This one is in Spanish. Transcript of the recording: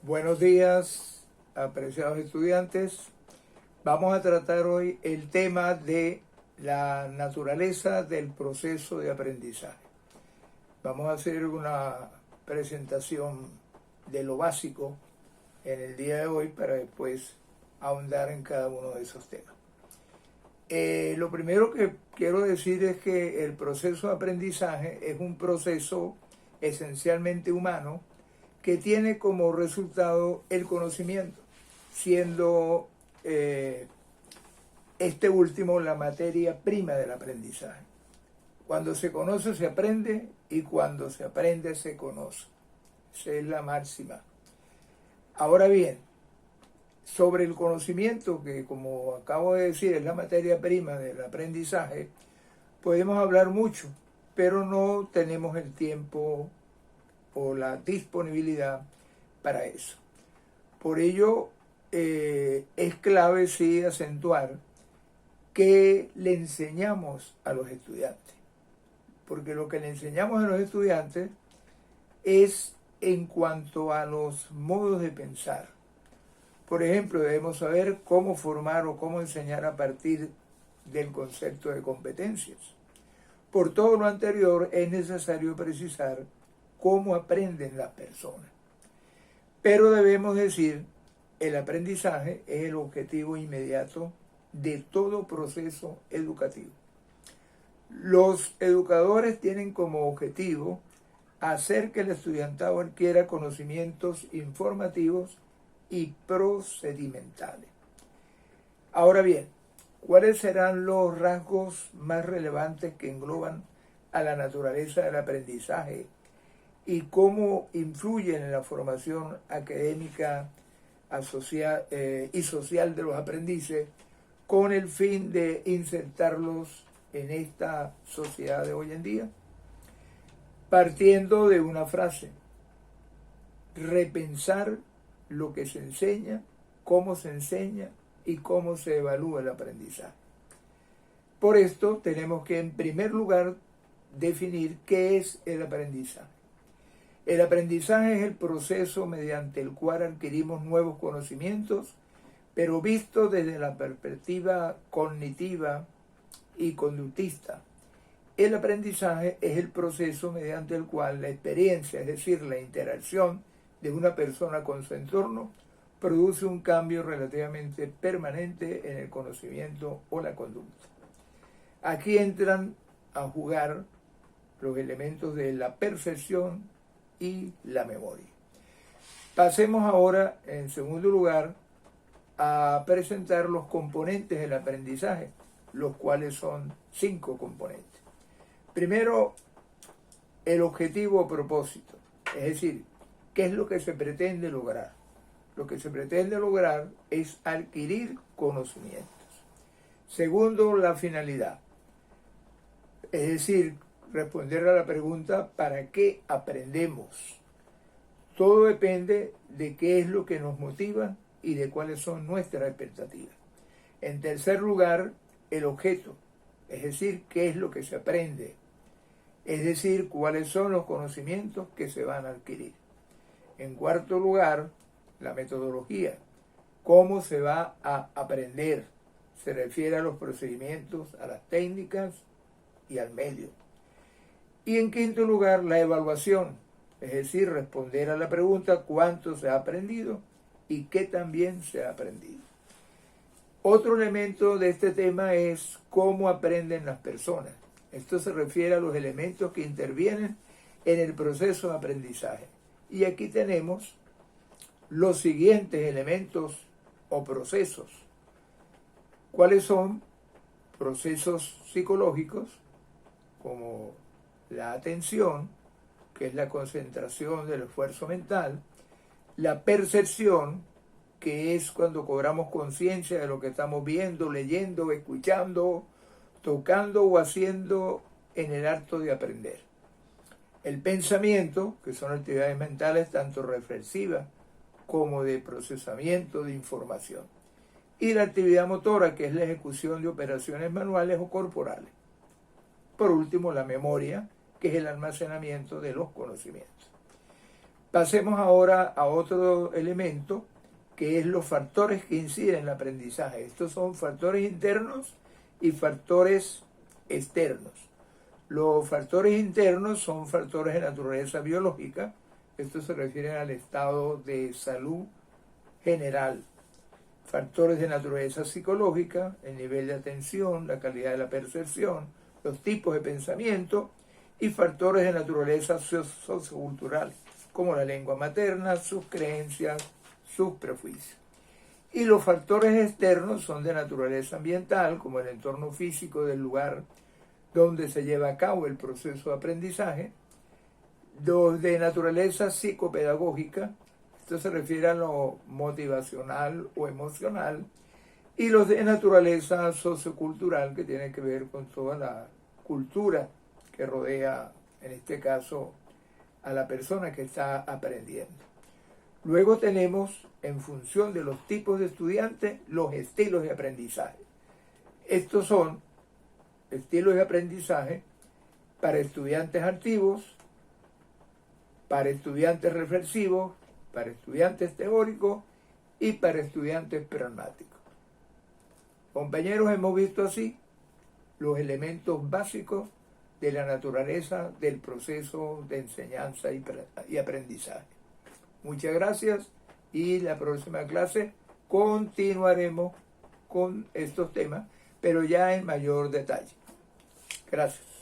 Buenos días, apreciados estudiantes. Vamos a tratar hoy el tema de la naturaleza del proceso de aprendizaje. Vamos a hacer una presentación de lo básico en el día de hoy para después ahondar en cada uno de esos temas. Lo primero que quiero decir es que el proceso de aprendizaje es un proceso esencialmente humano que tiene como resultado el conocimiento, siendo este último la materia prima del aprendizaje. Cuando se conoce se aprende y cuando se aprende se conoce. Esa es la máxima. Ahora bien, sobre el conocimiento, que como acabo de decir es la materia prima del aprendizaje, podemos hablar mucho, pero no tenemos el tiempo o la disponibilidad para eso. Por ello, es clave sí acentuar que le enseñamos a los estudiantes, porque lo que le enseñamos a los estudiantes es en cuanto a los modos de pensar. Por ejemplo, debemos saber cómo formar o cómo enseñar a partir del concepto de competencias. Por todo lo anterior, es necesario precisar cómo aprenden las personas. Pero debemos decir, el aprendizaje es el objetivo inmediato de todo proceso educativo. Los educadores tienen como objetivo hacer que el estudiantado adquiera conocimientos informativos y procedimentales. Ahora bien, ¿cuáles serán los rasgos más relevantes que engloban a la naturaleza del aprendizaje y cómo influyen en la formación académica y social de los aprendices con el fin de insertarlos en esta sociedad de hoy en día? Partiendo de una frase: repensar lo que se enseña, cómo se enseña y cómo se evalúa el aprendizaje. Por esto tenemos que en primer lugar definir qué es el aprendizaje. El aprendizaje es el proceso mediante el cual adquirimos nuevos conocimientos, pero visto desde la perspectiva cognitiva y conductista. El aprendizaje es el proceso mediante el cual la experiencia, es decir, la interacción de una persona con su entorno, produce un cambio relativamente permanente en el conocimiento o la conducta. Aquí entran a jugar los elementos de la percepción y la memoria. Pasemos ahora, en segundo lugar, a presentar los componentes del aprendizaje, los cuales son 5 componentes. Primero, el objetivo o propósito, es decir, ¿qué es lo que se pretende lograr? Lo que se pretende lograr es adquirir conocimientos. Segundo, la finalidad, es decir, responder a la pregunta ¿para qué aprendemos? Todo depende de qué es lo que nos motiva y de cuáles son nuestras expectativas. En tercer lugar, el objeto, es decir, qué es lo que se aprende, es decir, cuáles son los conocimientos que se van a adquirir. En cuarto lugar, la metodología, cómo se va a aprender, se refiere a los procedimientos, a las técnicas y al medio. Y en quinto lugar, la evaluación, es decir, responder a la pregunta cuánto se ha aprendido y qué también se ha aprendido. Otro elemento de este tema es cómo aprenden las personas. Esto se refiere a los elementos que intervienen en el proceso de aprendizaje. Y aquí tenemos los siguientes elementos o procesos. ¿Cuáles son? Procesos psicológicos, como la atención, que es la concentración del esfuerzo mental, la percepción, que es cuando cobramos conciencia de lo que estamos viendo, leyendo, escuchando, tocando o haciendo en el acto de aprender. El pensamiento, que son actividades mentales tanto reflexivas como de procesamiento de información. Y la actividad motora, que es la ejecución de operaciones manuales o corporales. Por último, la memoria, que es el almacenamiento de los conocimientos. Pasemos ahora a otro elemento, que es los factores que inciden en el aprendizaje. Estos son factores internos y factores externos. Los factores internos son factores de naturaleza biológica. Estos se refieren al estado de salud general. Factores de naturaleza psicológica, el nivel de atención, la calidad de la percepción, los tipos de pensamiento, y factores de naturaleza sociocultural, como la lengua materna, sus creencias, sus prejuicios. Y los factores externos son de naturaleza ambiental, como el entorno físico del lugar donde se lleva a cabo el proceso de aprendizaje. Los de naturaleza psicopedagógica, esto se refiere a lo motivacional o emocional, y los de naturaleza sociocultural, que tienen que ver con toda la cultura que rodea, en este caso, a la persona que está aprendiendo. Luego tenemos, en función de los tipos de estudiantes, los estilos de aprendizaje. Estos son estilos de aprendizaje para estudiantes activos, para estudiantes reflexivos, para estudiantes teóricos y para estudiantes pragmáticos. Compañeros, hemos visto así los elementos básicos de la naturaleza del proceso de enseñanza y aprendizaje. Muchas gracias, y la próxima clase continuaremos con estos temas, pero ya en mayor detalle. Gracias.